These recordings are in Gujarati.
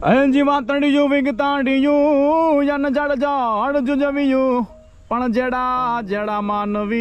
અંજી વાતડિયું વિગતાડિયું યન જડ જડ જુજવિયું પણ જેડા જેડા માનવી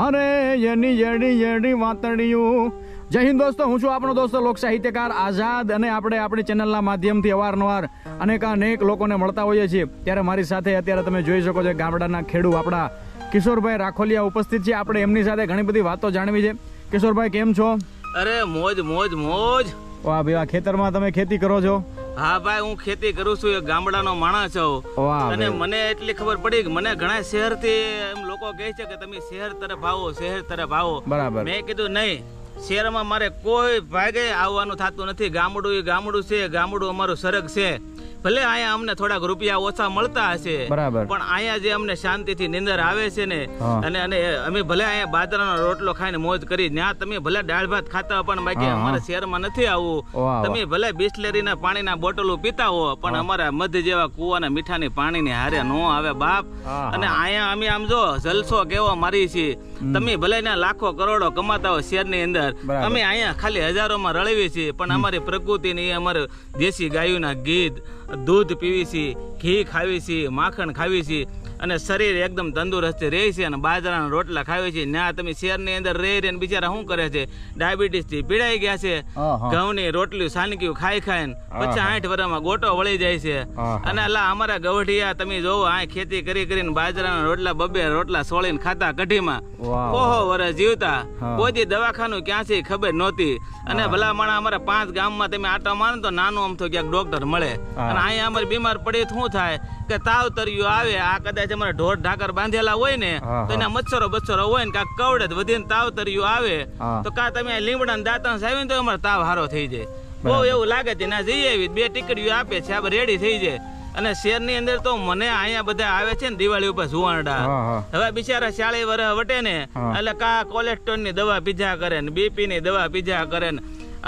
અરે યની યડી યડી વાતડિયું। જય હિન્દ દોસ્તો, હું છું આપણો દોસ્તો લોક સાહિત્યકાર આઝાદ અને આપણે આપણી ચેનલના માધ્યમથી અવારનવાર અનેક લોકોને મળતા હોઈએ છીએ। ત્યારે મારી સાથે અત્યારે તમે જોઈ શકો છો ગામડાના ખેડૂત આપણા કિશોરભાઈ રાખોલિયા ઉપસ્થિત છે। આપણે એમની સાથે ઘણી બધી વાતો જાણવી છે। કિશોરભાઈ કેમ છો? અરે મોજ મોજ મોજ। વાહ ભાઈ, આ ખેતરમાં તમે ખેતી કરો છો? હા ભાઈ, હું ખેતી કરું છું, એક ગામડાનો માણસ છું અને મને એટલી ખબર પડી કે મને ઘણા શહેર થી એમ લોકો કહે છે કે તમે શહેર તરફ આવો, શહેર તરફ આવો। બરાબર। મેં કીધું નહીં, શહેરમાં મારે કોઈ ભાગે આવવાનું થતું નથી। ગામડું એ ગામડું છે, ગામડું અમારું સરગ છે। ભલે અહીંયા અમને થોડાક રૂપિયા ઓછા મળતા હશે, બરાબર, પણ અહીંયા જે અમને શાંતિથી નિંદર આવે છે ને, અને અમે ભલે અહીંયા બાજરાનો રોટલો ખાઈને મોજ કરી, ત્યાં તમે ભલે દાળ ભાત ખાતા હો, પણ બાકી અમારા શહેરમાં નથી આવવું। તમે ભલે બિસ્લેરીના પાણીના બોટલો પીતા હો, પણ અમારા મધ જેવા કુવાના મીઠાની પાણીની હારે નો આવે બાપ। અને અહીંયા અમે આમ જો જલસો કેવો મારી છીએ, તમે ભલે ના લાખો કરોડો કમાતા હો શહેરની અંદર, અમે અહીંયા ખાલી હજારોમાં રળવી છીએ, પણ અમારી પ્રકૃતિની અમારે દેશી ગાયોના ગીત, દૂધ પીવી છીએ, ઘી ખાવી છીએ, માખણ ખાવી છીએ અને શરીર એકદમ તંદુરસ્ત રહે છે અને બાજરાના રોટલા ખાવી છીએ। ત્યાં તમે શહેરની અંદર રહી બિચારા શું કરે છે, ડાયાબિટીસ થી પીડાઈ ગયા છે, ઘઉંની રોટલી સાનકીયું ખાઈ ખાઈને 50-60 વર્ષમાં ગોટો વળી જાય છે। અને અલા અમારા ગવઢિયા તમે જોવો, આ ખેતી કરી કરીને બાજરાના રોટલા 2 રોટલા સોળીને ખાતા કઢીમાં, ઓહો વર્ષ જીવતા, કોઈ દવાખાનું ક્યાં છે ખબર નહોતી। અને ભલા માણા અમારા 5 ગામમાં તમે આટા મારો તો નાનું આમ તો ક્યાંક ડોક્ટર મળે, અને અહીંયા અમારે બીમાર પડીએ શું થાય કે તાવ તરિયું આવે, આ કદાચ અમારે ઢોર ઢાકર બાંધેલા હોય ને તો એના મચ્છરો હોય ને કાંક કવડે વધીને તાવ તરિયું આવે તો કા તમે લીમડા દાંતણ સાવીને તો અમારે તાવ હારો થઈ જાય। બહુ એવું લાગે છે, ના જઈએ એવી 2 ટીકડીઓ આપે છે, આપણે રેડી થઈ જાય। અને શહેરની અંદર તો મને અહીંયા બધા આવે છે ને દિવાળી ઉપર સુવાંડા, હવે બિચારા 40 વર્ષ વટે ને એટલે કા કોલેસ્ટ્રોલ ની દવા પીધા કરે ને, બીપી ની દવા પીધા કરે ને,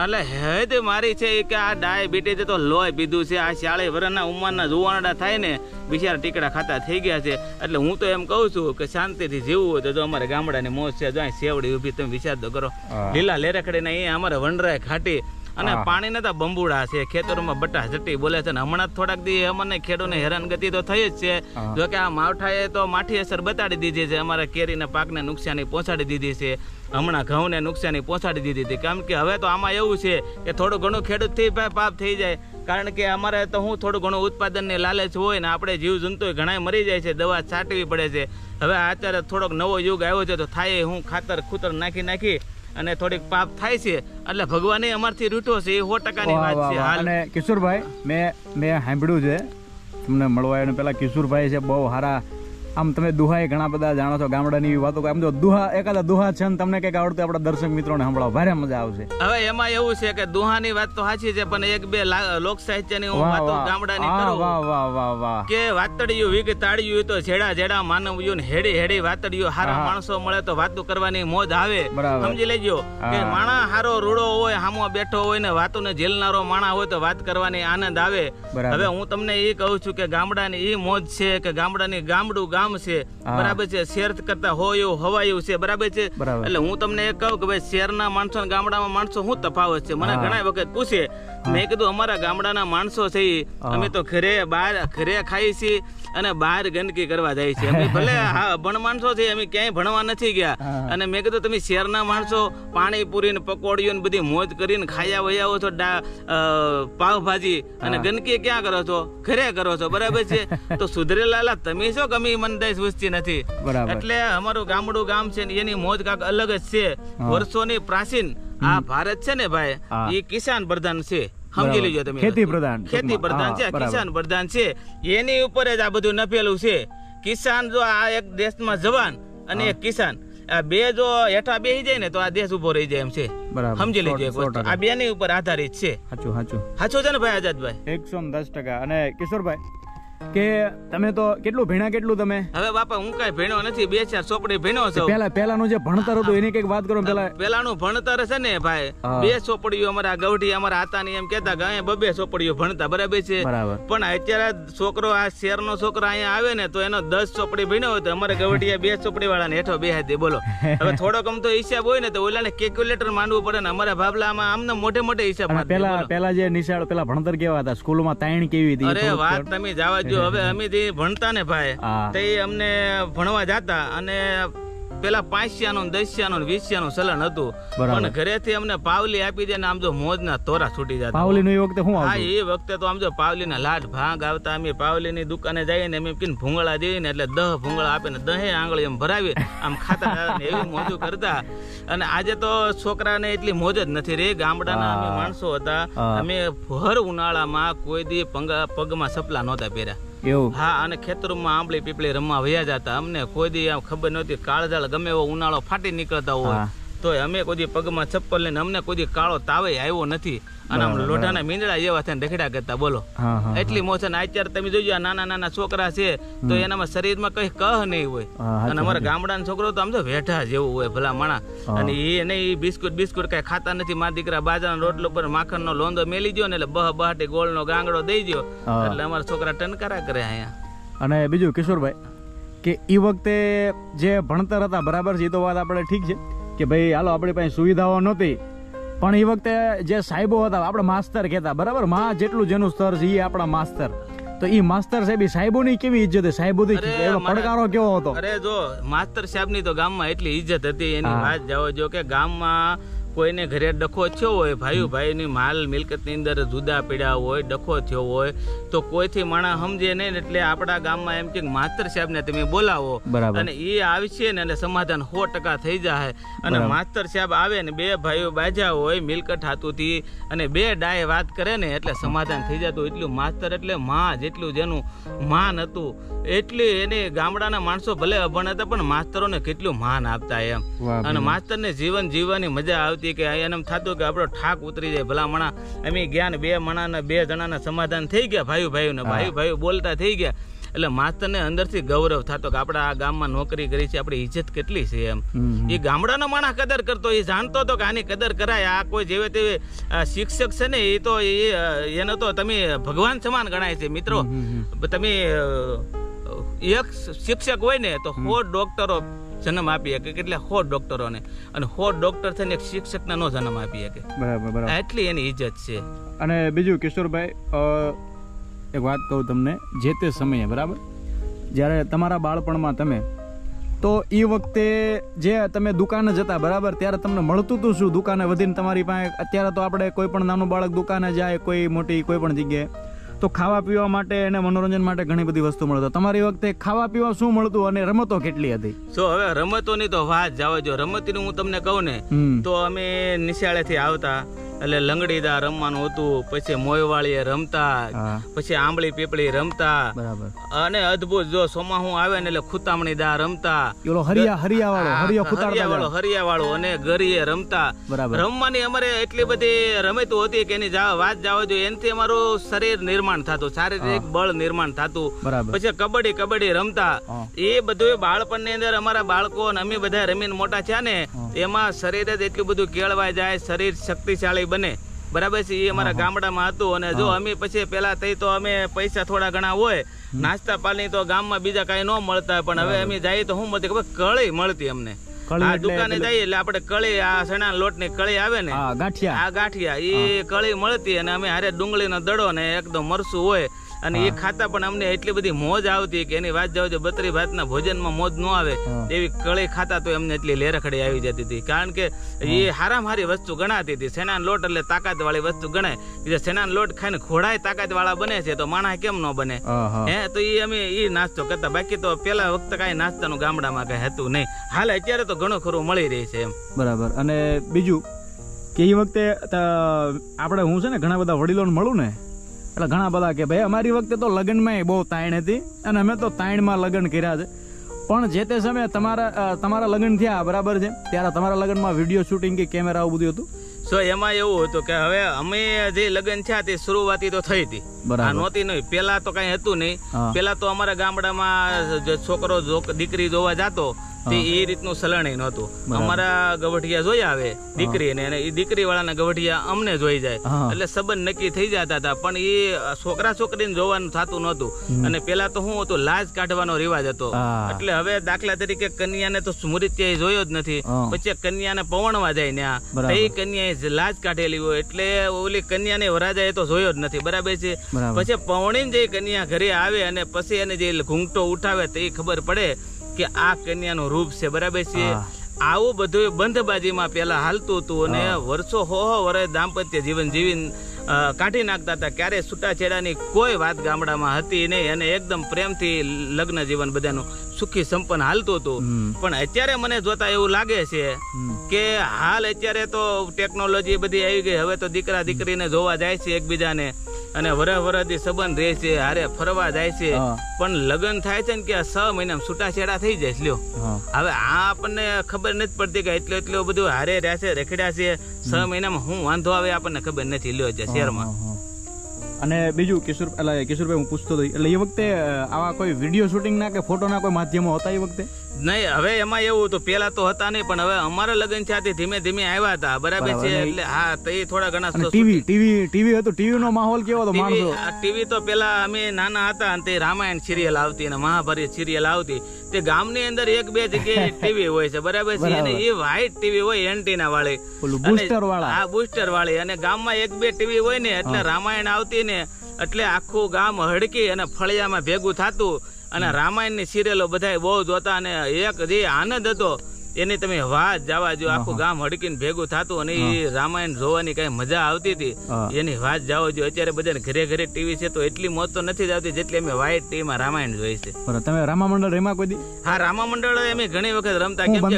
એટલે હેદ મારી છે કે આ ડાયાબિટીસ તો લોહી પીધું છે। આ 40 વર્ષના ઉંમરના જુવાનડા થાય ને બિચારા ટીકડા ખાતા થઈ ગયા છે। એટલે હું તો એમ કહું છું કે શાંતિથી જીવવું હોય તો જો અમારે ગામડાની મોજ છે, જો સેવડી ઉભી, તમે વિચાર તો કરો, લીલા લેરખડે ને અહીંયા અમારે વનરાય ખાટી અને પાણીના તો બંબુડા છે, ખેતરોમાં બટા જટી બોલે છે। હમણાં થોડાક દી અમને ખેડૂતને હેરાનગતિ તો થઈ જ છે, જો કે આ માવઠાએ તો માઠી અસર બતાડી દીધી છે, અમારા કેરીના પાકને નુકસાની પહોંચાડી દીધી છે, હમણાં ઘઉંને નુકસાની પહોંચાડી દીધી હતી। કારણ કે હવે તો આમાં એવું છે કે થોડું ઘણું ખેડૂતથી પાપ થઈ જાય, કારણ કે અમારે તો હું થોડું ઘણું ઉત્પાદનની લાલચ હોય ને, આપણે જીવજંતુ ઘણા મરી જાય છે, દવા છાંટવી પડે છે। હવે અત્યારે થોડોક નવો યુગ આવ્યો છે તો થાય હું ખાતર ખૂતર નાખી અને થોડીક પાપ થાય છે, એટલે ભગવાને અમારથી રૂઠો છે, એ 100%ની વાત છે। અને કિશોરભાઈ, મેં સાંભળ્યું છે તમને મળવા આવ્યો પેલા, કિશોરભાઈ છે બહુ સારા, આમ તમે દુહાઈ ઘણા બધા જાણો છો, ગામડાની વાતો, આમ જો દુહા એકાદા દુહા છે ને તમને કઈક આવડતું આપણા દર્શક મિત્રોને સંભળાવો, ભારે મજા આવશે। હવે એમાં એવું છે કે દુહાની વાત તો સાચી છે, પણ 1-2 લોક સાહિત્યની હું વાતો ગામડાની કરું કે વાતડિયું વિગતાડિયું તો જેડા જેડા માનવ્યું હેડી વાતડિયું, હારા માણસો મળે તો વાતો કરવાની મોજ આવે। સમજી લેજો કે માણા હારો રૂડો હોય, હામો બેઠો હોય ને વાતોને ઝેલનારો માણા હોય તો વાત કરવાની આનંદ આવે। હવે હું તમને એ કહું છું કે ગામડાની એ મોજ છે કે ગામડાની ગામડું ગામ છે, બરાબર છે, શહેર કરતા હોયું હવાયું છે, બરાબર છે। એટલે હું તમને એ કહું કે ભાઈ શહેરના માણસો અને ગામડામાં માણસો શું તફાવત છે, મને ઘણા વખત પૂછે, મેં કીધું અમારા ગામડાના માણસો છે અમે તો ઘરે ખાઈ છીએ અને બહાર ગંદકી કરવા જાય છે, અમે ભલે ભણ માણસો છે, અમે ક્યાંય ભણવા નથી ગયા। અને મેં કીધું તમે શહેરના માણસો પાણીપુરી ને પકોડીઓ ને બધી મોજ કરીને ખાયા વયા છો, પાવભાજી, અને ગંદકી ક્યાં કરો છો? ઘરે કરો છો, બરાબર છે। તો સુધરેલા તમે છો કે અમે મનદાય પૂછતી નથી। એટલે અમારું ગામડું ગામ છે એની મોજ કાંક અલગ જ છે, વર્ષોની પ્રાચીન આ ભારત છે ને ભાઈ, એ કિસાન પ્રધાન છે, સમજી લેજો તમે, ખેતી પ્રધાન છે, કિસાન પ્રધાન છે, એની ઉપર જ આ બધું નફેલું છે। કિસાન જો આ એક દેશમાં જવાન અને એક કિસાન, આ બે જો હેઠા બેસી જાય ને તો આ દેશ ઉભો રહી જાય એમ છે, સમજી લેજો, આ બેની ઉપર આધારિત છે। સાચું છે ને ભાઈ આઝાદભાઈ? 110%। અને કિશોરભાઈ, કે તમે તો કેટલું ભણ્યા કેટલું તમે? હવે બાપા હું કઈ ભણ્યો નથી, 2-4 ચોપડી ભણ્યો છું. પેલાનું જે ભણતર હતું એની કઈક વાત કરો. પેલાનું ભણતર છે ને ભાઈ, 2 ચોપડીઓ અમારા ગૌઢી અમારા હતા ને એમ કેતા કે અહીંયા 2 ચોપડીઓ ભણતા, બરાબર છે. પણ અત્યારે છોકરો આ શહેરનો છોકરો અહીંયા આવે ને તો એનો 10 ચોપડી ભણ્યો હોય તો અમારે ગૌઢીએ 2 ચોપડી વાળા ને હેઠો બેહાડી દે. બોલો હવે થોડોક આમ તો હિસાબ હોય ને તો ઓલાને કેલ્ક્યુલેટર માંડવું પડે ને, અમારા ભાભલામાં આમને મોટે હિસાબ. પેલા જે નિશાળ પેલા ભણતર કેવા હતા, સ્કૂલોમાં તાણ કેવી હતી? અરે વાત તમે જવા જો. હવે અમે જે ભણતા ને ભાઈ તે અમને ભણવા જતા અને પેલા 5 10 20 ચલણ હતું, પણ ઘરેથી અમને પાવલી આપી દે ને આમ જો મોજના તોરા છૂટી જતા. પાવલી નું વખતે શું આવતું? હા, એ વખતે તો આમ જો પાવલી ના લાડ ભાંગ આવતા. અમે પાવલી ની દુકાને જઈએ ને એમ કીને ભૂંગળા દઈએ ને એટલે 10 ભૂંગળા આપે ને 10 આંગળી એમ ભરાવી આમ ખાતા એવી મોજું કરતા. અને આજે તો છોકરાને એટલી મોજ જ નથી રે. ગામડાના અમે માણસો હતા, અમે ભર ઉનાળામાં કોઈ દી પગમાં સપલા નહોતા પહેર્યા. હા, અને ખેતરમાં આંબલી પીપળી રમવા વયા જતા. અમને કોઈ દી ખબર નહોતી, કાળજાળ ગમે એવો ઉનાળો ફાટી નીકળતા હોય તો અમે કોઈ દી પગમાં ચપ્પલ લઈને અમને કોઈ દી કાળો તાવે આવ્યો નથી. અને આમ લોઢાના મીંદડા જેવા થઈને રખડા કરતા. બોલો એટલી મોજ. અને અત્યારે તમે જોજો નાના છોકરા છે તો એનામાં શરીરમાં કઈ કહ નહીં હોય. અને અમારા ગામડાના છોકરો તો આમ તો વેઠા જેવું હોય ભલા માણા. અને એ બિસ્કુટ કઈ ખાતા નથી. મારા દીકરા બાજરાના રોટલો પર માખણનો લોંદો મેલી દો ને એટલે બહાટી ગોળનો ગાંગડો દઈ દો એટલે અમારા છોકરા ટનકારા કરે અહીંયા. અને બીજું કિશોરભાઈ કે એ વખતે જે ભણતર હતા બરાબર છે, એ તો વાત આપણે ઠીક છે કે ભાઈ હાલો આપણી પાસે સુવિધાઓ નહોતી, પણ એ વખતે જે સાહેબો હતા આપણે માસ્તર કહેતા, બરાબર? માં જેટલું જેનું સ્તર છે એ આપણા માસ્તર. તો એ માસ્તર સાહેબ સાહેબોની કેવી ઇજ્જત? સાહેબોથી પડકારો કેવો હતો? અરે જો માસ્તર સાહેબ ની તો ગામમાં એટલી ઇજ્જત હતી, એની વાત જાઓ જો કે ગામમાં કોઈને ઘરે ડખો થયો હોય, ભાઈ ની માલ મિલકત ની અંદર જુદા પડ્યા હોય, ડખો થયો હોય તો કોઈથી માણસ સમજે નહીં. એટલે આપણા ગામમાં એમ કે માસ્તર સાહેબ ને તમે બોલાવો અને એ આવશે ને એટલે સમાધાન 100% થઈ જાય. અને માસ્તર સાહેબ આવે ને 2 ભાઈઓ બાજા હોય મિલકત હાથુથી અને 2 ડાય વાત કરે ને એટલે સમાધાન થઈ જતું. એટલું માસ્તર એટલે માં જેટલું જેનું માન હતું એટલી એને ગામડાના માણસો ભલે અભણ હતા પણ માસ્તરોને કેટલું માન આપતા એમ. અને માસ્તર ને જીવન જીવવાની મજા આવતી કે એમ થતું કે આપણો ઠાક ઉતરી જાય. ભલા મણા અમે ગયા ને 2 મણાના 2 જણાના સમાધાન થઈ ગયા, ભાઈઓ બોલતા થઈ ગયા. એટલે માસ્તર ને અંદર થી ગૌરવ થતો કે આપડા આ ગામમાં નોકરી કરી છે, આપડી ઇજ્જત કેટલી છે એમ. એ ગામડાનો માણસ કદર કરતો, એ જાણતો હતો કે આની કદર કરાય. આ કોઈ જેવે તેવે શિક્ષક છે ને એ તો એનો તો તમે ભગવાન સમાન ગણાય છે મિત્રો. તમે એક શિક્ષક હોય ને તો 100 ડોક્ટરો જન્મ આપી શકે, એટલે 100 ડોક્ટરોને, અને 100 ડોક્ટર થઈને એક શિક્ષકને નો જન્મ આપી શકે. બરાબર, એટલી એની ઇજ્જત છે. અને બીજું કિશોરભાઈ એક વાત કહું તમને, જે તે સમયે બરાબર જ્યારે તમારા બાળપણમાં તમે તો એ વખતે જે તમે દુકાને જતા બરાબર ત્યારે તમને મળતું હતું શું દુકાને વધીને તમારી પાસે? અત્યારે તો આપણે કોઈ પણ નાનું બાળક દુકાને જાય કોઈ મોટી કોઈ પણ જગ્યાએ તો ખાવા પીવા માટે અને મનોરંજન માટે ઘણી બધી વસ્તુ મળતો. તમારી વખતે ખાવા પીવા શું મળતું અને રમતો કેટલી હતી? હવે રમતોની તો વાત જાવ જો. રમતનું હું તમને કહું ને તો અમે નિશાળેથી આવતા એટલે લંગડીદા રમવાનું હતું, પછી મોયવાળીએ રમતા, પછી આંબળી પીપળી રમતા, અને અદભુત જો સોમાહું આવે ને એટલે ખુતામણી દા રમતા, હરિયાવાળો અને ગરીએ રમતા. રમવાની અમારે એટલી બધી રમતો હતી કે એની વાત જાવ જો. એનાથી અમારું શરીર નિર્માણ થતું, શારીરિક બળ નિર્માણ થતું. પછી કબડ્ડી રમતા. એ બધું બાળપણ ની અંદર અમારા બાળકો અમે બધા રમીને મોટા થયા ને એમાં શરીર જ એટલું બધું કેળવાઈ જાય, શરીર શક્તિશાળી બને. બરાબર છે, એ અમારા ગામડામાં હતું. અને જો અમે પછી પેલા થઈ તો અમે પૈસા થોડા ઘણા હોય, નાસ્તા પાણી તો ગામમાં બીજા કઈ ન મળતા, પણ હવે અમે જઈએ તો શું મળતી ખબર? કળી મળતી અમને. આ દુકાને જઈએ એટલે આપડે કળી, આ ચણા લોટ ની કળી આવે ને, આ ગાંઠિયા, એ કળી મળતી. અને અમે હારે ડુંગળી નો દડો ને એકદમ મરસું હોય અને એ ખાતા પણ અમને એટલી બધી મોજ આવતી કે એની વાત જાવ. 32 ભાતના ભોજનમાં મોજ ન આવે એવી કળી ખાતા તો એમને એટલી લેરખડી આવી જતી હતી. કારણ કે એ હારામાં હારી વસ્તુ ગણાતી હતી. સેનાનો લોટ એટલે તાકાત વાળી વસ્તુ ગણાય. જે સેનાનો લોટ ખાઈને ઘોડાય તાકાત વાળા બને છે તો માણસ કેમ ન બને? તો એ અમે એ નાસ્તો કરતા. બાકી તો પેલા વખતે કઈ નાસ્તાનું ગામડામાં કઈ હતું નહીં. હાલ અત્યારે તો ઘણું ખરું મળી રહી છે એમ. બરાબર. અને બીજું કે એ વખતે આપણે હું છે ને ઘણા બધા વડીલોને મળું ને એટલે ઘણા બધા કે ભાઈ અમારી વખતે તો લગ્નમાં બહુ તાણ હતી અને અમે તો તાણમાં લગ્ન કર્યા છે. પણ જે તે સમયે તમારા લગ્ન થયા બરાબર છે ત્યારે તમારા લગ્નમાં વિડીયો શૂટિંગ કે કેમેરા આવું બધું હતું? સો એમાં એવું હતું કે હવે અમે જે લગ્ન થયા તે શરૂઆતી તો થઈ હતી, નહોતી નહીં. પેલા તો કઈ હતું નહીં. પેલા તો અમારા ગામડામાં છોકરો દીકરી જોવા જાતો તે એ રીતનું સલણ નહોતું. અમારા ગવઠિયા જોઈ આવે દીકરીને અને એ દીકરી વાળાના ગવઠિયા અમને જોઈ જાય, એટલે સંબંધ નક્કી થઈ જતા હતા. પણ એ છોકરા છોકરીને જોવાનું થતું નહોતું. અને પેલા તો શું હતું, લાજ કાઢવાનો રિવાજ હતો. એટલે હવે દાખલા તરીકે કન્યાને તો સ્મૃત્ય જોયો જ નથી, પછી કન્યાને પવણવા જાય ત્યાં એ કન્યાએ લાજ કાઢેલી હોય, એટલે ઓલી કન્યાને વરાજાએ તો જોયો જ નથી. બરાબર છે. પછી પવણીને જે કન્યા ઘરે આવે અને પછી એને જે ઘૂંઘટો ઉઠાવે તો એ ખબર પડે કે આ કન્યાનું રૂપ છે. બરાબર છે. આવું બધું બંધબાજીમાં પેલા હાલતું હતું અને વર્ષો હો વર્ષ દાંપત્ય જીવન જીવીને કાઢી નાખતા હતા. ક્યારે છૂટાછેડાની કોઈ વાત ગામડામાં હતી નહીં અને એકદમ પ્રેમથી લગ્ન જીવન બધાનું સુખી સંપન્ન હાલતું હતું. પણ અત્યારે મને જોતા એવું લાગે છે કે હાલ અત્યારે તો ટેકનોલોજી બધી આવી ગઈ. હવે તો દીકરા દીકરીને જોવા જાય છે એકબીજાને અને વરહથી સંબંધ રહે છે, હારે ફરવા જાય છે. પણ લગ્ન થાય છે ને કે 6 મહિનામાં છૂટાછેડા થઈ જાય લ્યો. હવે આ આપણને ખબર નથી પડતી કે એટલું બધું હારે રહ્યા છે, રખડ્યા છે, 6 મહિનામાં હું વાંધો આવે આપણને ખબર નથી લ્યો છે શહેરમાં. અને બીજું કિશોરભાઈ હું પૂછતો હતો, એટલે એ વખતે આવા કોઈ વિડીયો શૂટિંગ ના કે ફોટો ના કોઈ માધ્યમો હતા એ વખતે? નહીં, હવે એમાં એવું હતું, પેલા તો હતા નહીં, પણ હવે અમારા લગ્ન છે ધીમે ધીમે આવ્યા હતા. બરાબર છે. એટલે હા, તો એ થોડા ઘણા ટીવી હતું. ટીવી નો માહોલ કેવો હતો? માણસો ટીવી તો પેલા અમે નાના હતા અને તે રામાયણ સિરિયલ આવતી અને મહાભારત સિરિયલ આવતી. તે ગામની અંદર 1-2 જગ્યાએ ટીવી હોય છે. બરાબર છે. અને એ વ્હાઈટ ટીવી હોય એન્ટીના વાળી, બુસ્ટર વાળી, અને ગામમાં 1-2 ટીવી હોય ને એટલે રામાયણ આવતી ને એટલે આખું ગામ હડકી અને ફળિયામાં ભેગું થતું અને રામાયણ ની સિરિયલો બધા બહુ જોતા. અને એક જે આનંદ હતો એની તમે વાત જવા જો, આખું ગામ હડકીને ભેગું થતું અને એ રામાયણ જોવાની કઈ મજા આવતી હતી એની વાત જાવ જો. અત્યારે બધાને ઘરે ઘરે ટીવી છે તો એટલી મોજ તો નથી જ આવતી જેટલી અમે વ્હાઈટ ટીવી માં રામાયણ જોઈ છે. તમે રામા મંડળ રમ્યા કોઈ દી? હા, રામા મંડળ અમે ઘણી વખત રમતા. કેમ કે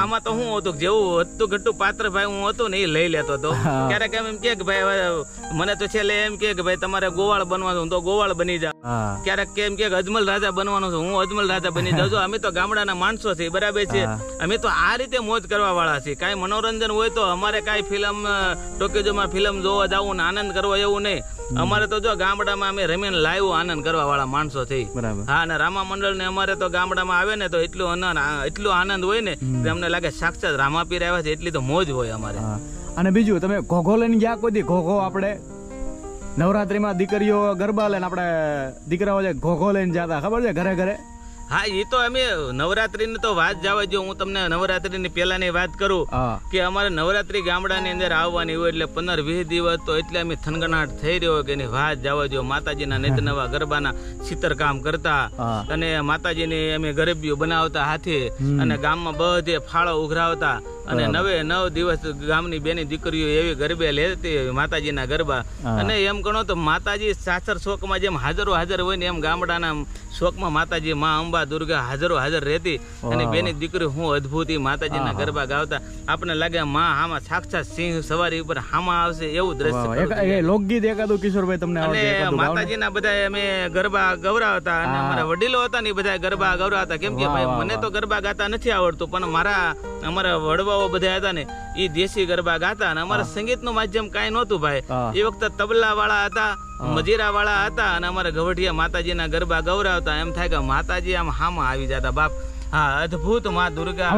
આમાં તો હું હતું જેવું હતું ઘટું પાત્ર ભાઈ હું હતું ને એ લઈ લેતો હતો. ક્યારેક એમ કે ભાઈ મને તો છેલ્લે એમ કે ભાઈ તમારે ગોવાળ બનવાનું તો ગોવાળ બની જાવ. ક્યારેક કેમ કે અજમલ રાજા બનવાનું છે, હું અજમલ રાજા બની જાઉં છું. અમે તો ગામડાના માણસો છીએ. બરાબર છે. અમે તો આ રીતે મોજ કરવા વાળા છીએ. કઈ મનોરંજન હોય તો અમારે કઈ ફિલ્મ ટોકીઝોમાં ફિલ્મ જોવા જવું ને આનંદ કરવો એવું નહીં. અમારે તો જો ગામડામાં અમે રમીને લાવ્યું આનંદ કરવા વાળા માણસો થઈ. હા, અને રામા મંડળ ને અમારે તો ગામડામાં આવે ને તો એટલું આનંદ હોય ને કે અમને લાગે સાક્ષાત રામાપીર આવ્યા છે એટલી તો મોજ હોય અમારે. અને બીજું તમે ઘોઘો લઈને ગયા કોઈ દી? ઘોઘો આપણે નવરાત્રીમાં દીકરીઓ ગરબા લઈને આપણે દીકરાઓ ઘોઘો લઈને જતા, ખબર છે, ઘરે ઘરે? હા, એ તો અમે નવરાત્રી ની તો વાત જવા જો. હું તમને નવરાત્રી ની પેલા ની વાત કરું કે અમારે નવરાત્રી ગામડા ની અંદર આવવાની હોય એટલે 15-20 દિવસ તો એટલે અમે થનગનાટ થઈ રહ્યો કે એની વાત જવા જો. માતાજીના નિત નવા ગરબાના ચિત્રકામ કરતા અને માતાજીની અમે ગરબીઓ બનાવતા હાથે અને ગામમાં બધે ફાળો ઉઘરાવતા અને 9 દિવસ ગામની બેની દીકરીઓ એવી ગરબે લેતી માતાજીના ગરબા. અને એમ ગણો તો માતાજી સાસર શોકમાં જેમ હાજર હોય ને એમ ગામડાના શોકમાં માતાજી માં અંબા દુર્ગા હાજર રહેતી અને બેની દીકરી હું અદભુત માતાજીના ગરબા ગાવતા. આપણે લાગે માં હામાં સાક્ષાત સિંહ સવારી ઉપર હામાં આવશે એવું દ્રશ્ય. લોકગીત એકાદું કિશોરભાઈ તમને? અને માતાજીના બધા અમે ગરબા ગવરાવતા અને અમારા વડીલો હતા ને બધા ગરબા ગવરાવતા. કેમ કે ભાઈ મને તો ગરબા ગાતા નથી આવડતું, પણ અમારા વડવાઓ બધા હતા ને એ દેશી ગરબા ગાતા અને અમારા સંગીત નું માધ્યમ કઈ નહોતું ભાઈ. એ વખતે તબલા વાળા હતા, મજીરા વાળા હતા અને અમારા ગવઢિયા માતાજીના ગરબા ગવરાવતા. એમ થાય કે માતાજી આમ હામાં આવી જતા બાપ. હા, અદભુત માં દુર્ગા.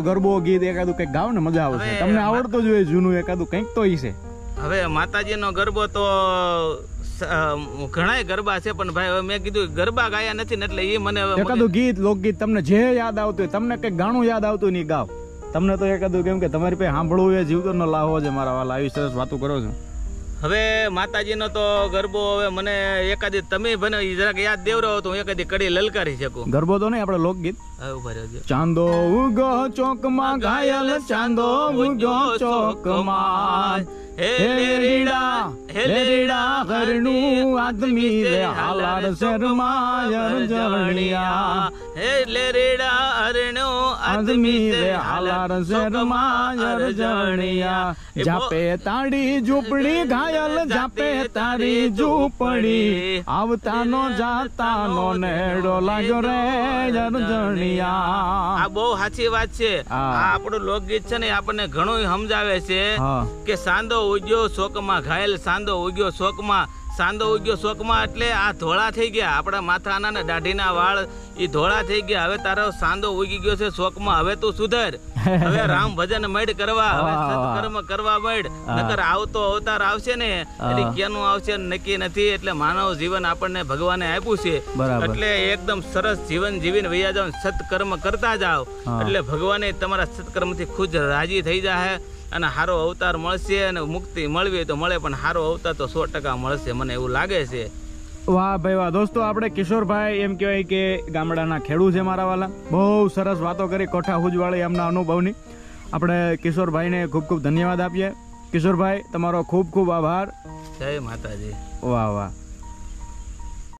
ગરબો ગીત એકાદું કઈક ગાવ ને મજા આવશે. તમને આવડતો જોઈએ જૂનું એકાદું કઈક તો ઈ છે? હવે માતાજી નો ગરબો તો ઘણા ગરબા છે પણ ભાઈ મેં કીધું ગરબા ગાયા નથી ને એટલે એ મને એકાદું ગીત લોકગીત તમને જે યાદ આવતું હોય, તમને કઈક ગાણું યાદ આવતું નહીં ગાવ. તમને તો એકાદું, કેમ કે તમારી પાસે સાંભળવું એ જીવતો નો લાવો છે મારા વાલા. આવી સરસ વાતો કરો છો. હવે માતાજીનો તો ગરબો હવે મને એકાદી તમે બને જરાક યાદ દેવરો તો હું એકાદી કડી લલકારી શકું. ગરબો તો નહીં, આપણે લોકગીત. ચાંદો ઉગો ચોકમાં ઘાયલ, ચાંદો ઉગો ચોકમાં, હેલેરીડા ઘરનું આદમી રે હાલાર શરમાયર જવણિયા, હે લેરેડા અરણો આદમી રે હાલાર શેરમાં અરજણિયા જાપે તાડી ઝૂંપડી ઘાયલ જાપે તારી ઝૂંપડી આવતાનો જાતાનો નેડો લાગ્યો રે અરજણિયા. આ બહુ સાચી વાત છે. આ આપણું લોકગીત છે ને આપણને ઘણું સમજાવે છે કે સાંદો ઉગ્યો શોકમાં ઘાયલ, સાંદો ઉગ્યો શોકમાં, સાંદો ઉગ્યો શોકમાં એટલે આ ધોળા થઈ ગયા આપણા માથાના ને દાઢીના વાળ ઈ ધોળા થઈ ગયા. હવે તારો સાંદો ઉગી ગયો છે શોકમાં, હવે તું સુધર, હવે રામ ભજન મડ કરવા, હવે સત્કર્મ કરવા મડ. નકર આવતો અવતાર આવશે ને એટલે ક્યાંનું આવશે નક્કી નથી. એટલે માનવ જીવન આપણને ભગવાને આપ્યું છે એટલે એકદમ સરસ જીવન જીવીને વૈયા જાવ, સત્કર્મ કરતા જાવ એટલે ભગવાને તમારા સત્કર્મ થી ખુદ રાજી થઈ જાય અને સારો અવતાર મળશે. અને મુક્તિ મળવી તો મળે પણ સારો અવતાર તો 100% મળશે, મને એવું લાગે છે. વાહ ભાઈ વાહ. દોસ્તો આપણે કિશોરભાઈ એમ કહેવાય કે ગામડાના ખેડૂત છે મારા વાલા. બહુ સરસ વાતો કરી કોઠા હુજવાળી એમના અનુભવની. આપણે કિશોરભાઈને ખૂબ ખૂબ ધન્યવાદ આપીએ. કિશોરભાઈ તમારો ખૂબ ખૂબ આભાર. જય માતાજી. વાહ વાહ.